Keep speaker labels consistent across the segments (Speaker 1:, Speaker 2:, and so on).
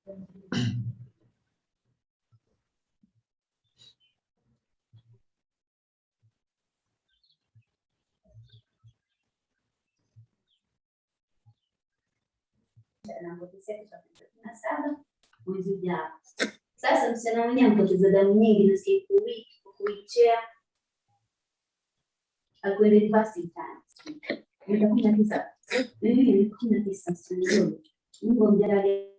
Speaker 1: Sasa msichana mwenyewe mpoteza damu nyingi na siku kuichea akwende university time. Nitakuja 19. Mimi nilikuwa 19 sasa. Mungu mjalie.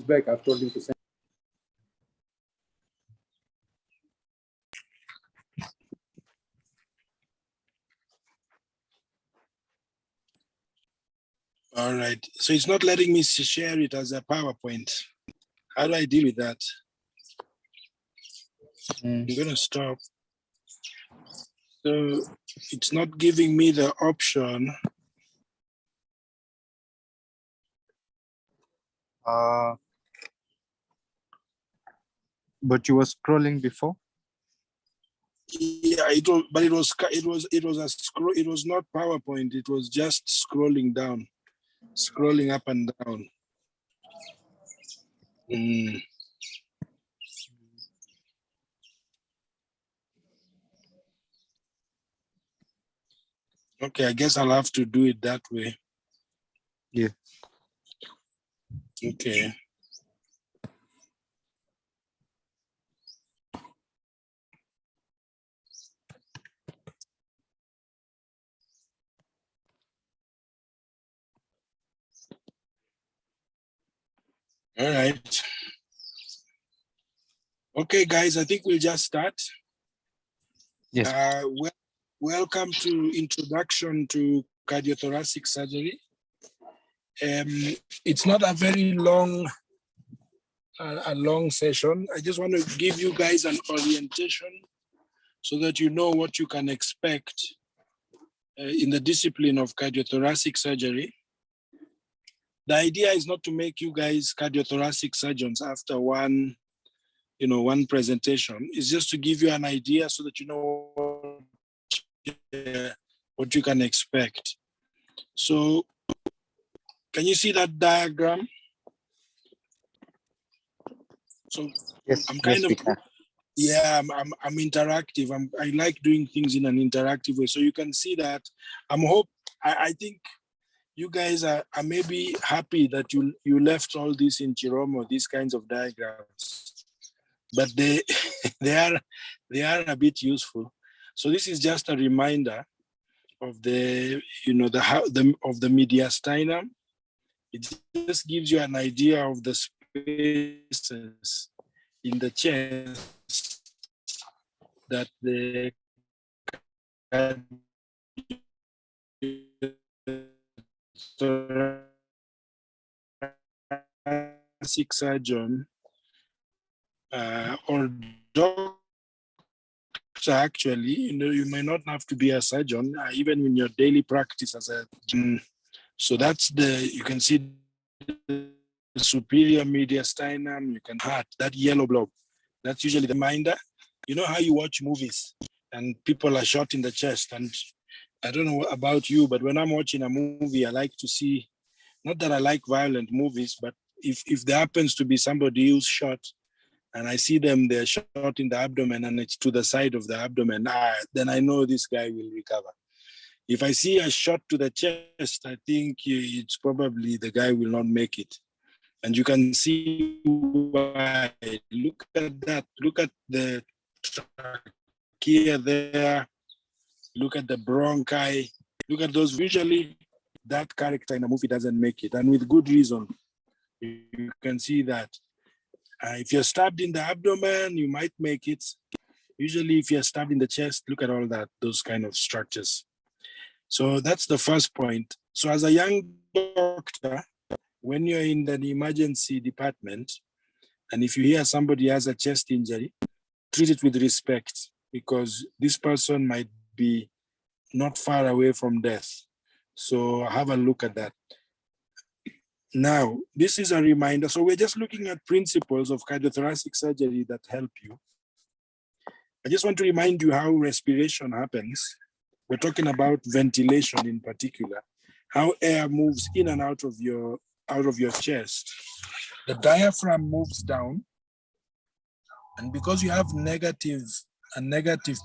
Speaker 2: Back, I've told him to send.
Speaker 3: All right, so it's not letting me share it as a PowerPoint. How do I deal with that? I'm gonna stop. So it's not giving me the option.
Speaker 2: But you were scrolling before?
Speaker 3: Yeah, it was a scroll. It was not PowerPoint. It was just scrolling down, scrolling up and down. Okay, I guess I'll have to do it that way.
Speaker 2: Yeah.
Speaker 3: Okay. All right. Okay, guys, I think we'll just start.
Speaker 2: Yes.
Speaker 3: Welcome to Introduction to Cardiothoracic Surgery. It's not a very long session. I just want to give you guys an orientation so that you know what you can expect in the discipline of cardiothoracic surgery. The idea is not to make you guys cardiothoracic surgeons after one presentation. It's just to give you an idea so that you know what you can expect. So, can you see that diagram? So,
Speaker 2: Yes.
Speaker 3: I'm kind of, yeah, I'm interactive. I like doing things in an interactive way. So you can see that. I think you guys are maybe happy that you left all this in Chiromo, these kinds of diagrams, but they are a bit useful. So this is just a reminder of the mediastinum. It just gives you an idea of the spaces in the chest that the thoracic surgeon or doctor, actually, you may not have to be a surgeon, even in your daily practice as a. So that's you can see the superior mediastinum, you can heart, that yellow blob. That's usually the reminder. You know how you watch movies and people are shot in the chest, and I don't know about you, but when I'm watching a movie, I like to see, not that I like violent movies, but if there happens to be somebody who's shot and I see them, they're shot in the abdomen and it's to the side of the abdomen, then I know this guy will recover. If I see a shot to the chest, I think it's probably the guy will not make it. And you can see why. Look at that. Look at the trachea there. Look at the bronchi. Look at those. Usually, that character in a movie doesn't make it, and with good reason. You can see that. If you're stabbed in the abdomen, you might make it. Usually, if you're stabbed in the chest, look at all that, those kind of structures. So that's the first point. So as a young doctor, when you're in the emergency department, and if you hear somebody has a chest injury, treat it with respect, because this person might be not far away from death. So have a look at that. Now, this is a reminder. So we're just looking at principles of cardiothoracic surgery that help you. I just want to remind you how respiration happens. We're talking about ventilation in particular, how air moves in and out of your chest. The diaphragm moves down, and because you have negative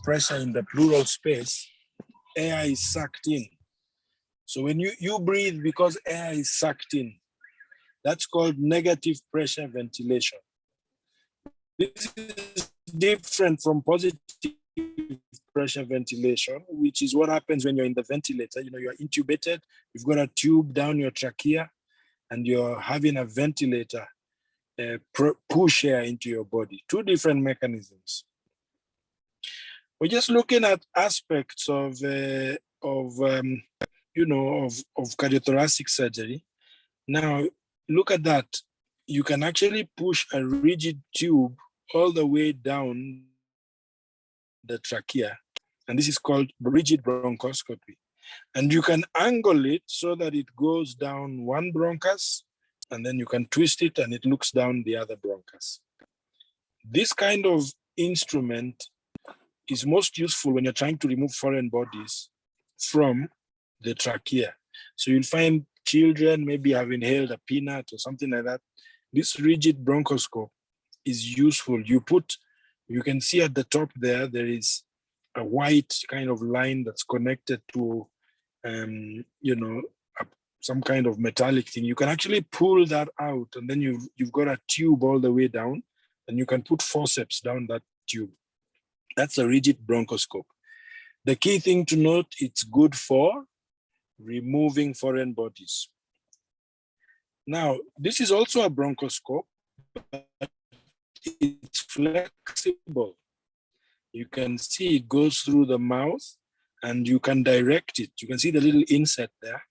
Speaker 3: pressure in the pleural space, air is sucked in. So when you breathe because air is sucked in, that's called negative pressure ventilation. This is different from positive pressure ventilation, which is what happens when you're in the ventilator. You know, you're intubated, you've got a tube down your trachea, and you're having a ventilator push air into your body. Two different mechanisms. We're just looking at aspects of cardiothoracic surgery. Now, look at that. You can actually push a rigid tube all the way down the trachea, and this is called rigid bronchoscopy. And you can angle it so that it goes down one bronchus, and then you can twist it and it looks down the other bronchus. This kind of instrument is most useful when you're trying to remove foreign bodies from the trachea. So you'll find children maybe have inhaled a peanut or something like that. This rigid bronchoscope is useful. You can see at the top there is a white kind of line that's connected to, some kind of metallic thing. You can actually pull that out, and then you've got a tube all the way down, and you can put forceps down that tube. That's a rigid bronchoscope. The key thing to note, it's good for removing foreign bodies. Now, this is also a bronchoscope, but it's flexible. You can see it goes through the mouth, and you can direct it. You can see the little inset there.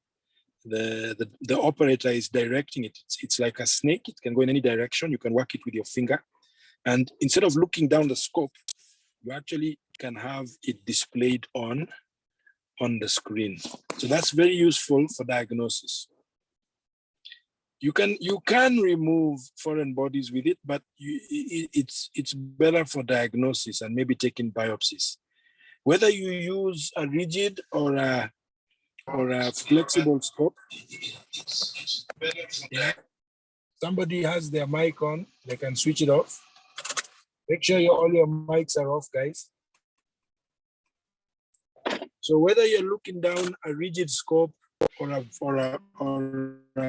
Speaker 3: The operator is directing it. It's like a snake. It can go in any direction. You can work it with your finger. And instead of looking down the scope, you actually can have it displayed on the screen. So that's very useful for diagnosis. You can remove foreign bodies with it, but it's better for diagnosis and maybe taking biopsies. Whether you use a rigid or a flexible scope. Yeah. Somebody has their mic on, they can switch it off. Make sure all your mics are off, guys. So whether you're looking down a rigid scope or a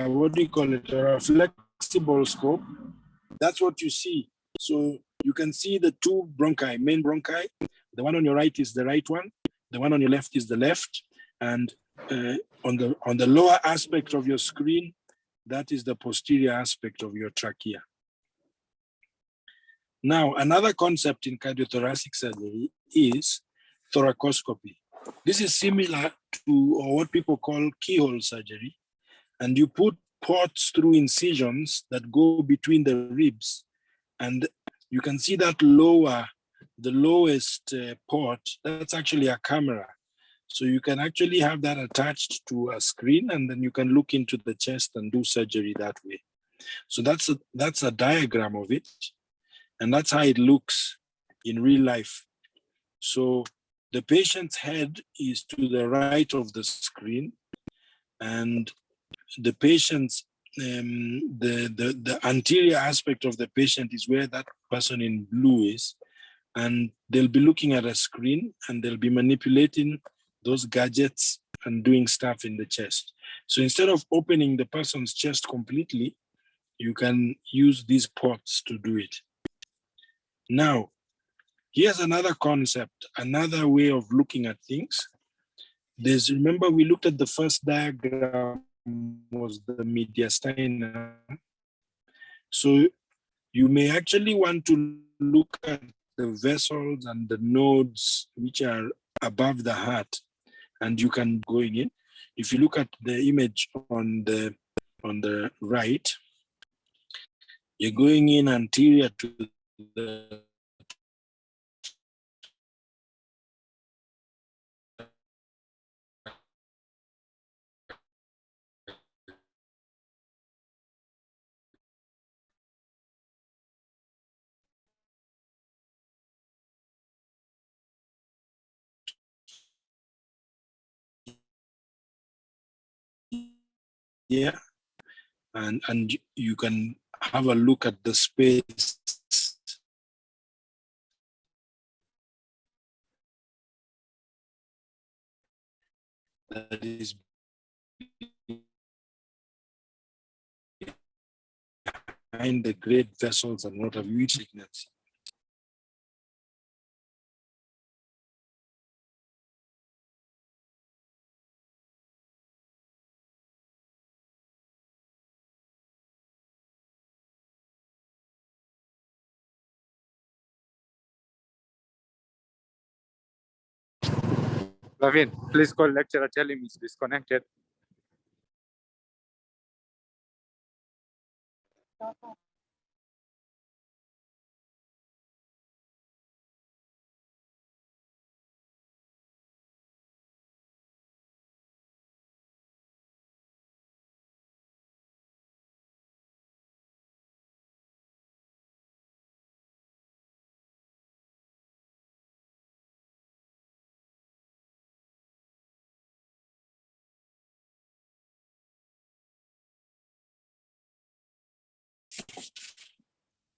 Speaker 3: what do you call it, or a flexible scope, that's what you see. So you can see the two bronchi, main bronchi. The one on your right is the right one. The one on your left is the left. And on the lower aspect of your screen, that is the posterior aspect of your trachea. Now, another concept in cardiothoracic surgery is thoracoscopy. This is similar to what people call keyhole surgery, and you put ports through incisions that go between the ribs, and you can see that the lowest port, that's actually a camera. So you can actually have that attached to a screen, and then you can look into the chest and do surgery that way. So that's a diagram of it, and that's how it looks in real life. So the patient's head is to the right of the screen, and the patient's the anterior aspect of the patient is where that person in blue is, and they'll be looking at a screen and they'll be manipulating those gadgets and doing stuff in the chest. So instead of opening the person's chest completely, you can use these ports to do it. Now, here's another concept, another way of looking at things. Remember we looked at the first diagram was the mediastinum. So you may actually want to look at the vessels and the nodes which are above the heart, and you can go in. If you look at the image on the right, you're going in anterior to the here, and you can have a look at the space that is behind the great vessels and what have you, signals.
Speaker 2: Lavin, please call lecturer, tell him he's disconnected.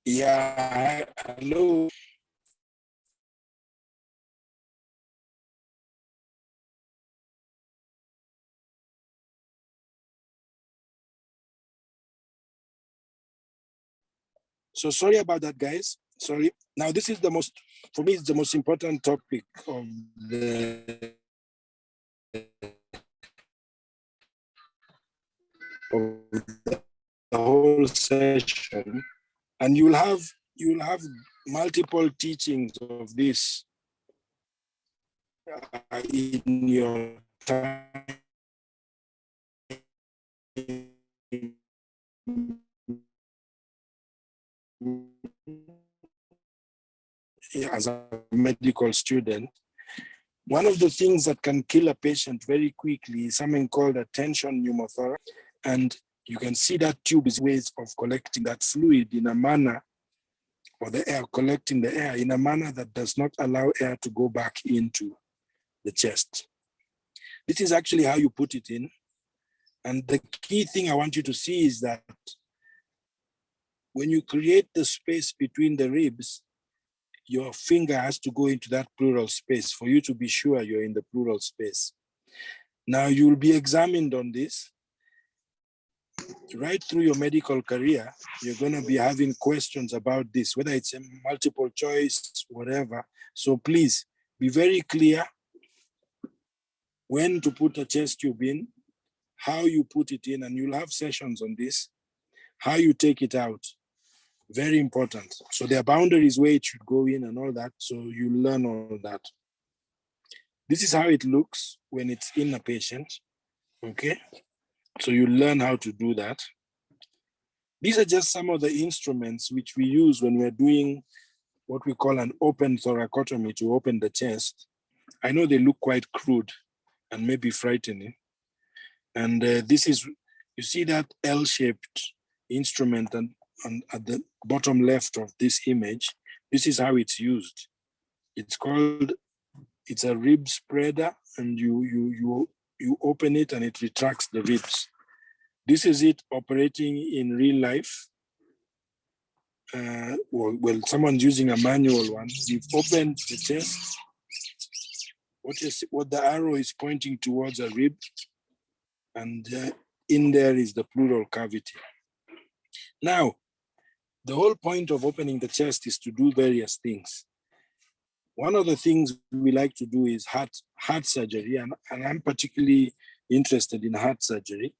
Speaker 3: Yeah, hello. So sorry about that, guys. Sorry. Now this is the most, for me, it's the most important topic of the whole session, and you'll have multiple teachings of this in your time as a medical student. One of the things that can kill a patient very quickly is something called a tension pneumothorax. And you can see that tube is ways of collecting that fluid in a manner, or the air, collecting the air in a manner that does not allow air to go back into the chest. This is actually how you put it in. And the key thing I want you to see is that when you create the space between the ribs, your finger has to go into that pleural space for you to be sure you're in the pleural space. Now you'll be examined on this. Right through your medical career, you're going to be having questions about this, whether it's a multiple choice, whatever. So please be very clear when to put a chest tube in, how you put it in, and you'll have sessions on this, how you take it out. Very important. So there are boundaries where it should go in and all that. So you learn all that. This is how it looks when it's in a patient. Okay. So you learn how to do that. These are just some of the instruments which we use when we're doing what we call an open thoracotomy to open the chest. I know they look quite crude and maybe frightening. And this is, you see that L-shaped instrument and at the bottom left of this image, this is how it's used. It's a rib spreader, and you open it and it retracts the ribs. This is it operating in real life. Well, someone's using a manual one. We've opened the chest. What the arrow is pointing towards a rib, and in there is the pleural cavity. Now, the whole point of opening the chest is to do various things. One of the things we like to do is heart surgery, and I'm particularly interested in heart surgery.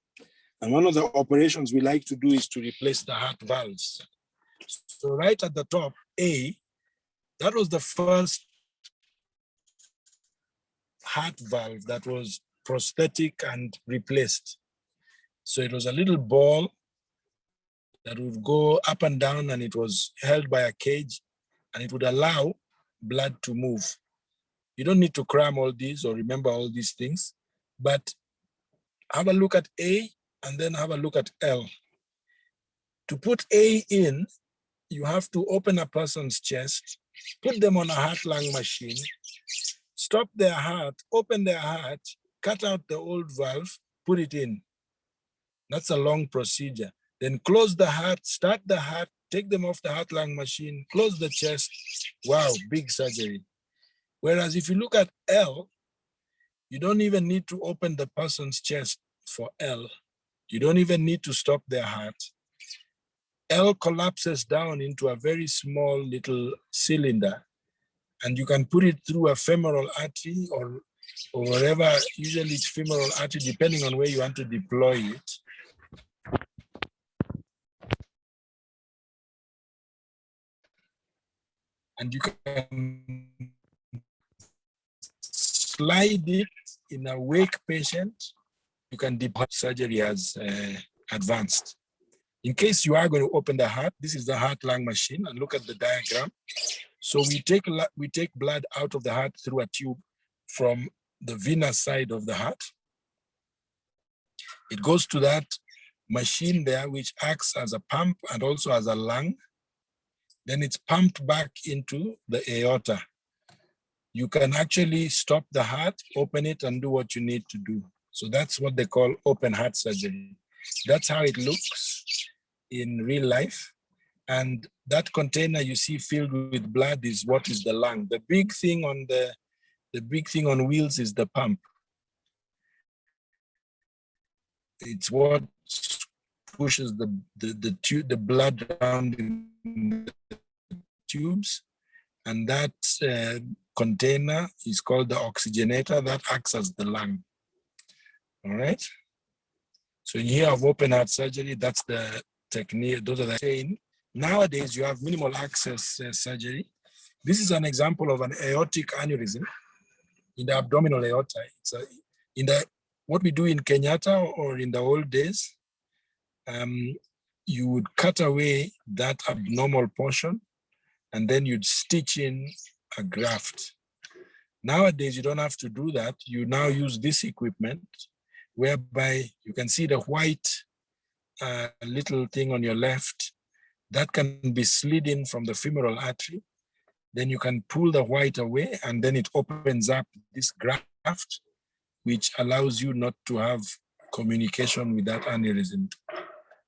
Speaker 3: And one of the operations we like to do is to replace the heart valves. So right at the top, A, that was the first heart valve that was prosthetic and replaced. So it was a little ball that would go up and down, and it was held by a cage, and it would allow blood to move. You don't need to cram all these or remember all these things, but have a look at A and then have a look at L. To put A in, you have to open a person's chest, put them on a heart-lung machine, stop their heart, open their heart, cut out the old valve, put it in. That's a long procedure. Then close the heart, start the heart, take them off the heart-lung machine, close the chest. Wow, big surgery. Whereas if you look at L, you don't even need to open the person's chest for L. You don't even need to stop their heart. L collapses down into a very small little cylinder, and you can put it through a femoral artery or wherever, usually it's femoral artery, depending on where you want to deploy it. And you can slide it in a wake patient. You can deploy surgery has advanced. In case you are going to open the heart, this is the heart-lung machine, and look at the diagram. So we take blood out of the heart through a tube from the venous side of the heart. It goes to that machine there, which acts as a pump and also as a lung. Then it's pumped back into the aorta. You can actually stop the heart, open it, and do what you need to do. So that's what they call open heart surgery. That's how it looks in real life. And that container you see filled with blood is what is the lung. The big thing on wheels is the pump. It's what pushes the blood around in the tubes, and that container is called the oxygenator that acts as the lung. All right. So in here of open heart surgery, that's the technique. Those are the saying. Nowadays, you have minimal access surgery. This is an example of an aortic aneurysm in the abdominal aorta. It's what we do in Kenyatta or in the old days, you would cut away that abnormal portion and then you'd stitch in a graft. Nowadays, you don't have to do that. You now use this equipment whereby you can see the white little thing on your left that can be slid in from the femoral artery. Then you can pull the white away and then it opens up this graft, which allows you not to have communication with that aneurysm.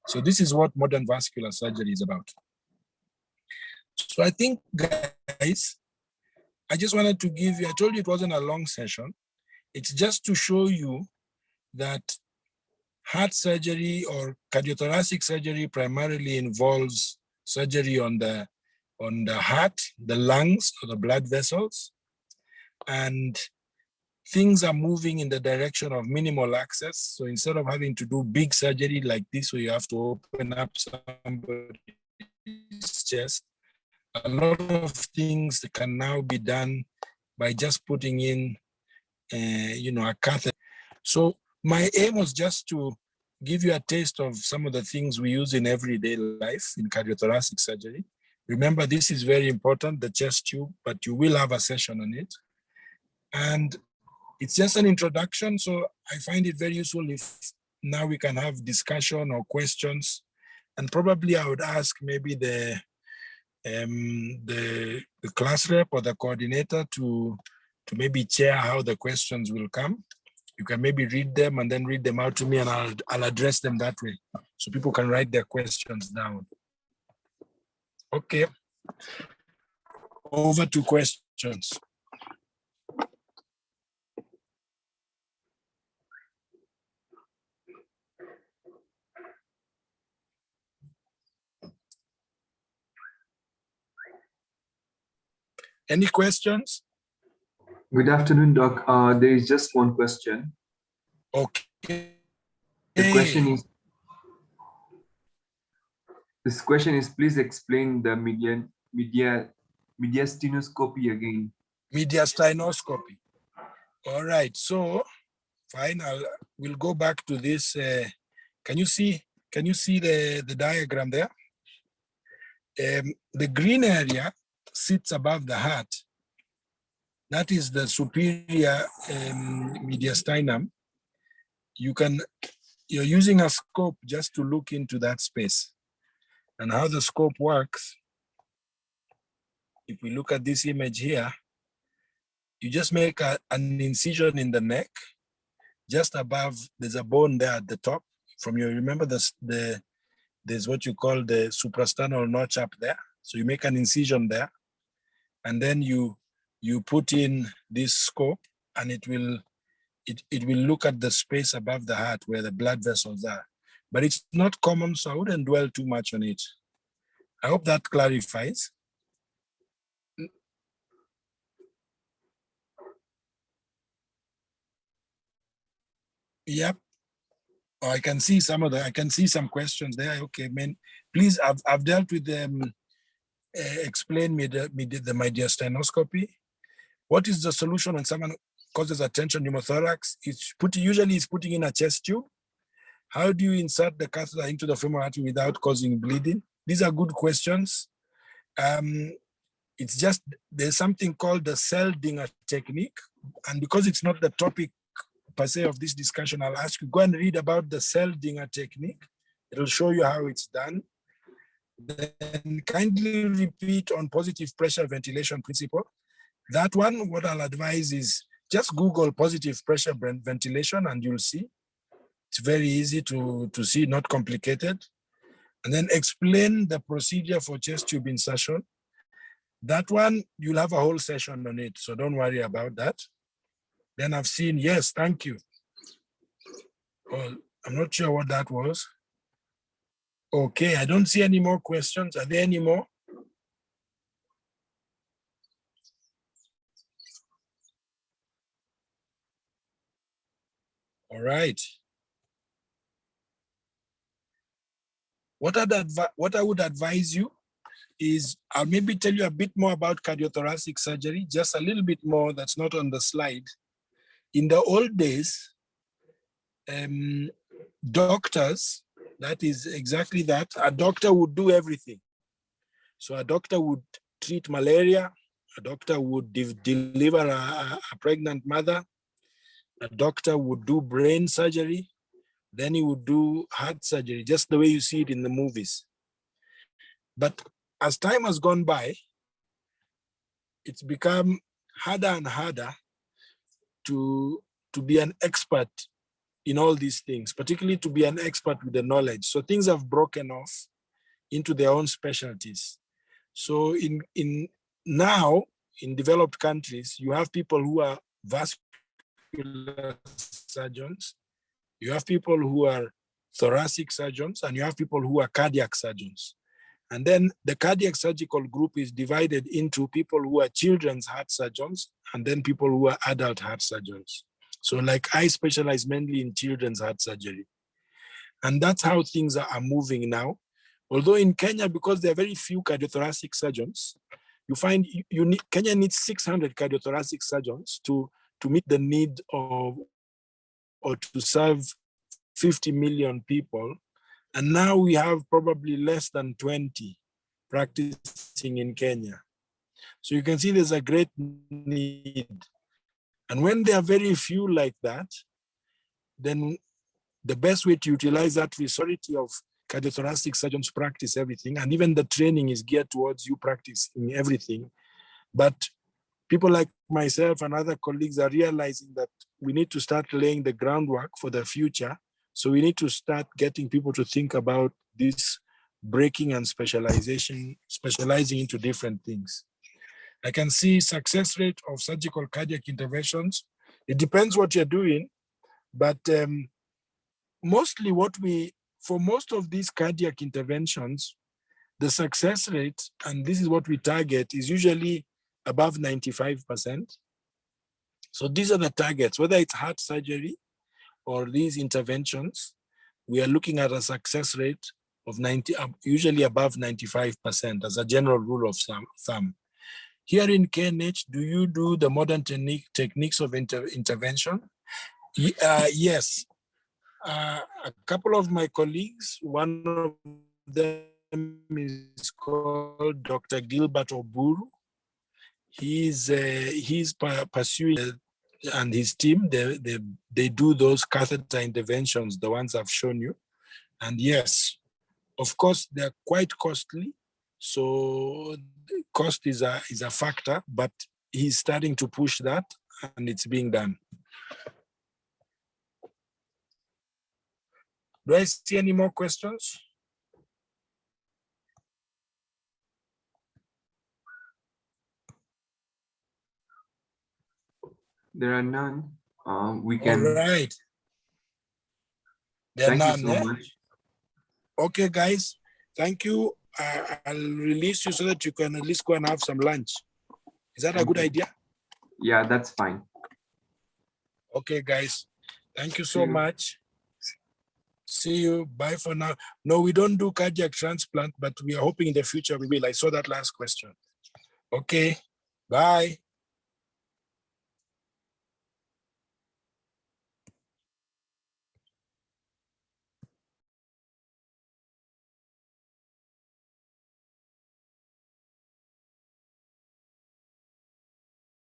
Speaker 3: So this is what modern vascular surgery is about. So I think, guys, I just wanted to give you, I told you it wasn't a long session. It's just to show you that heart surgery or cardiothoracic surgery primarily involves surgery on the heart, the lungs, or the blood vessels. And things are moving in the direction of minimal access. So instead of having to do big surgery like this, where you have to open up somebody's chest, a lot of things can now be done by just putting in, a catheter. So my aim was just to give you a taste of some of the things we use in everyday life in cardiothoracic surgery. Remember, this is very important, the chest tube, but you will have a session on it. And it's just an introduction, so I find it very useful if now we can have discussion or questions. And probably I would ask maybe the class rep or the coordinator to maybe chair how the questions will come. You can maybe read them and then read them out to me, and I'll address them that way, so people can write their questions down. Okay, over to questions. Any questions?
Speaker 4: Good afternoon, Doc. There is just one question.
Speaker 3: Okay.
Speaker 4: This question is, please explain the mediastinoscopy again.
Speaker 3: Mediastinoscopy. All right, so fine, we'll go back to this. Can you see the diagram there? The green area sits above the heart. That is the superior mediastinum. You're using a scope just to look into that space. And how the scope works, if we look at this image here, you just make an incision in the neck, just above, there's a bone there at the top. remember there's what you call the suprasternal notch up there. So you make an incision there, and then you put in this scope, and it will look at the space above the heart where the blood vessels are. But it's not common, so I wouldn't dwell too much on it. I hope that clarifies. Yep. Oh, I can see some questions there. Okay, man. Please, I've dealt with them. Explain me the mediastinoscopy. What is the solution when someone causes a tension pneumothorax? Usually it's putting in a chest tube. How do you insert the catheter into the femoral artery without causing bleeding? These are good questions. It's just, there's something called the cell dinger technique. And because it's not the topic per se of this discussion, I'll ask you, go and read about the cell dinger technique. It'll show you how it's done. Then kindly repeat on positive pressure ventilation principle. That one, what I'll advise is just Google positive pressure ventilation and you'll see. It's very easy to see, not complicated. And then explain the procedure for chest tube insertion. That one, you'll have a whole session on it, so don't worry about that. Then I've seen, yes, thank you. Oh, I'm not sure what that was. Okay, I don't see any more questions. Are there any more? All right. What I would advise you is, I'll maybe tell you a bit more about cardiothoracic surgery, just a little bit more that's not on the slide. In the old days, doctors, that is exactly that, a doctor would do everything. So a doctor would treat malaria, a doctor would deliver a pregnant mother, a doctor would do brain surgery, then he would do heart surgery, just the way you see it in the movies. But as time has gone by, it's become harder and harder to be an expert in all these things, particularly to be an expert with the knowledge. So things have broken off into their own specialties. So in developed countries, you have people who are vascular surgeons, you have people who are thoracic surgeons, and you have people who are cardiac surgeons. And then the cardiac surgical group is divided into people who are children's heart surgeons and then people who are adult heart surgeons. So like I specialize mainly in children's heart surgery. And that's how things are moving now. Although in Kenya, because there are very few cardiothoracic surgeons, you find Kenya needs 600 cardiothoracic surgeons to meet the need of, or to serve 50 million people. And now we have probably less than 20 practicing in Kenya. So you can see there's a great need. And when there are very few like that, then the best way to utilize that resource of cardiothoracic surgeons practice everything, and even the training is geared towards you practicing everything. But people like myself and other colleagues are realizing that we need to start laying the groundwork for the future. So we need to start getting people to think about this breaking and specializing into different things. I can see success rate of surgical cardiac interventions. It depends what you're doing, but mostly for most of these cardiac interventions, the success rate, and this is what we target, is usually above 95%. So these are the targets, whether it's heart surgery or these interventions, we are looking at a success rate of usually above 95% as a general rule of thumb. Here in KNH, do you do the modern techniques of intervention? Yes. A couple of my colleagues, one of them is called Dr. Gilbert Oburu. He's pursuing, and his team, they do those catheter interventions, the ones I've shown you. And yes, of course, they're quite costly. So cost is a factor, but he's starting to push that and it's being done. Do I see any more questions?
Speaker 4: There are none. We
Speaker 3: All
Speaker 4: can.
Speaker 3: right. There are
Speaker 4: Thank you
Speaker 3: none,
Speaker 4: so
Speaker 3: eh?
Speaker 4: much.
Speaker 3: Okay, guys. Thank you. I'll release you so that you can at least go and have some lunch. Is that a good
Speaker 4: Okay.
Speaker 3: idea?
Speaker 4: Yeah, that's fine.
Speaker 3: Okay, guys. Thank you
Speaker 4: See
Speaker 3: so
Speaker 4: you.
Speaker 3: much. See you. Bye for now. No, we don't do cardiac transplant, but we are hoping in the future we will. I saw that last question. Okay. Bye.